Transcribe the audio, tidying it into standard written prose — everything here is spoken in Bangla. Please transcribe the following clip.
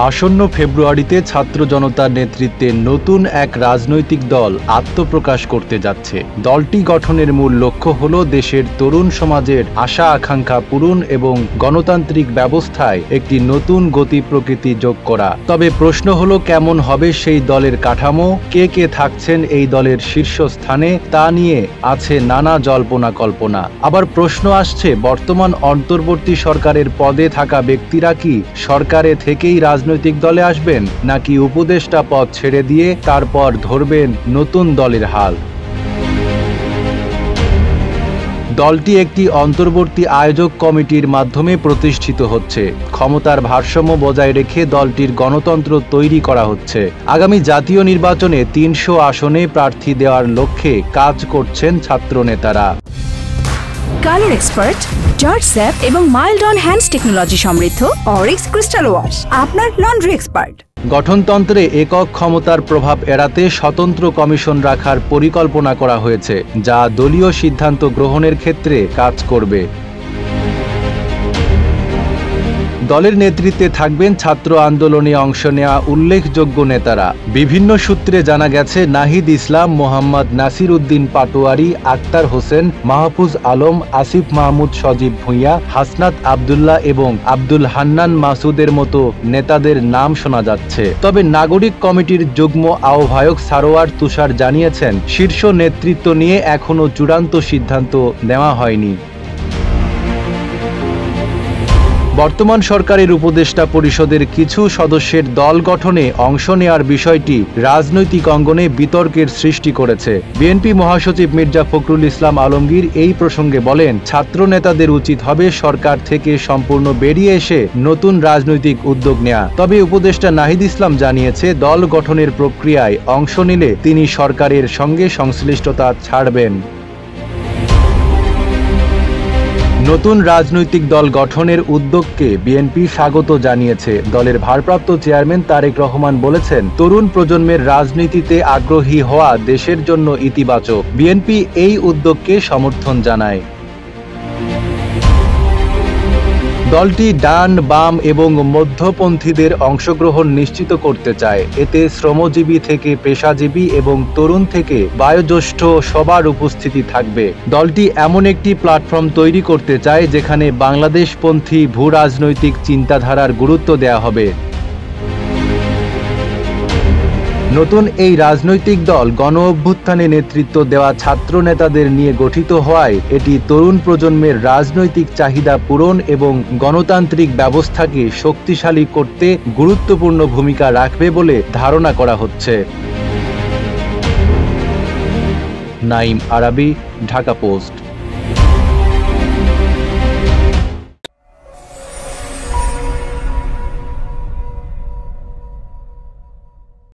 আসন্ন ফেব্রুয়ারিতে ছাত্র জনতার নেতৃত্বে নতুন এক রাজনৈতিক দল আত্মপ্রকাশ করতে যাচ্ছে। দলটি গঠনের মূল লক্ষ্য হল দেশের তরুণ সমাজের আশা আকাঙ্ক্ষা পূরণ এবং গণতান্ত্রিক ব্যবস্থায় একটি নতুন গতি প্রকৃতি যোগ করা। তবে প্রশ্ন হল কেমন হবে সেই দলের কাঠামো, কে কে থাকছেন এই দলের শীর্ষস্থানে, তা নিয়ে আছে নানা জল্পনা কল্পনা। আবার প্রশ্ন আসছে, বর্তমান অন্তর্বর্তী সরকারের পদে থাকা ব্যক্তিরা কি সরকারে থেকেই রাজনৈতিক দলে আসবেন, নাকি উপদেষ্টা পদ ছেড়ে দিয়ে তারপর ধরবেন নতুন দলের হাল। দলটি একটি অন্তর্বর্তী আয়োজক কমিটির মাধ্যমে প্রতিষ্ঠিত হচ্ছে। ক্ষমতার ভারসাম্য বজায় রেখে দলটির গণতন্ত্র তৈরি করা হচ্ছে। আগামী জাতীয় নির্বাচনে ৩০০ আসনে প্রার্থী দেওয়ার লক্ষ্যে কাজ করছেন ছাত্র নেতারা। কালার এক্সপার্ট, জর্জ স্যাপ এবং মাইল্ড অন হ্যান্ডস টেকনোলজি সমৃদ্ধ অরিক্স ক্রিস্টাল ওয়াশ আপনার লন্ড্রি এক্সপার্ট। গঠনতন্ত্রে একক ক্ষমতার প্রভাব এড়াতে স্বতন্ত্র কমিশন রাখার পরিকল্পনা করা হয়েছে, যা দলীয় সিদ্ধান্ত গ্রহণের ক্ষেত্রে কাজ করবে। দলের নেতৃত্বে থাকবেন ছাত্র আন্দোলনে অংশ নেওয়া উল্লেখযোগ্য নেতারা। বিভিন্ন সূত্রে জানা গেছে, নাহিদ ইসলাম, মোহাম্মদ নাসির উদ্দিন পাটোয়ারি, আক্তার হোসেন, মাহফুজ আলম, আসিফ মাহমুদ, সজীব ভুঁইয়া, হাসনাত আবদুল্লাহ এবং আব্দুল হান্নান মাসুদের মতো নেতাদের নাম শোনা যাচ্ছে। তবে নাগরিক কমিটির যুগ্ম আহ্বায়ক সারোয়ার তুষার জানিয়েছেন, শীর্ষ নেতৃত্ব নিয়ে এখনো চূড়ান্ত সিদ্ধান্ত নেওয়া হয়নি। বর্তমান সরকারের উপদেষ্টা পরিষদের কিছু সদস্যের দল গঠনে অংশ নেওয়ার বিষয়টি রাজনৈতিক অঙ্গনে বিতর্কের সৃষ্টি করেছে। বিএনপি মহাসচিব মির্জা ফখরুল ইসলাম আলমগীর এই প্রসঙ্গে বলেন, ছাত্র নেতাদের উচিত হবে সরকার থেকে সম্পূর্ণ বেরিয়ে এসে নতুন রাজনৈতিক উদ্যোগ নেওয়া। তবে উপদেষ্টা নাহিদ ইসলাম জানিয়েছে, দল গঠনের প্রক্রিয়ায় অংশ নিলে তিনি সরকারের সঙ্গে সংশ্লিষ্টতা ছাড়বেন। নতুন রাজনৈতিক দল গঠনের উদ্যোগকে বিএনপি স্বাগত জানিয়েছে। দলের ভারপ্রাপ্ত চেয়ারম্যান তারেক রহমান বলেছেন, তরুণ প্রজন্মের রাজনীতিতে আগ্রহী হওয়া দেশের জন্য ইতিবাচক। বিএনপি এই উদ্যোগকে সমর্থন জানায়। দলটি ডান, বাম এবং মধ্যপন্থীদের অংশগ্রহণ নিশ্চিত করতে চায়। এতে শ্রমজীবী থেকে পেশাজীবী এবং তরুণ থেকে বয়োজ্যেষ্ঠ সবার উপস্থিতি থাকবে। দলটি এমন একটি প্ল্যাটফর্ম তৈরি করতে চায় যেখানে বাংলাদেশপন্থী ভূ রাজনৈতিক চিন্তাধারার গুরুত্ব দেওয়া হবে। নতুন এই রাজনৈতিক দল গণ অভ্যুত্থানে নেতৃত্ব দেওয়া ছাত্র নেতাদের নিয়ে গঠিত হওয়ায় এটি তরুণ প্রজন্মের রাজনৈতিক চাহিদা পূরণ এবং গণতান্ত্রিক ব্যবস্থাকে শক্তিশালী করতে গুরুত্বপূর্ণ ভূমিকা রাখবে বলে ধারণা করা হচ্ছে। নাইম আরাবী, ঢাকা পোস্ট।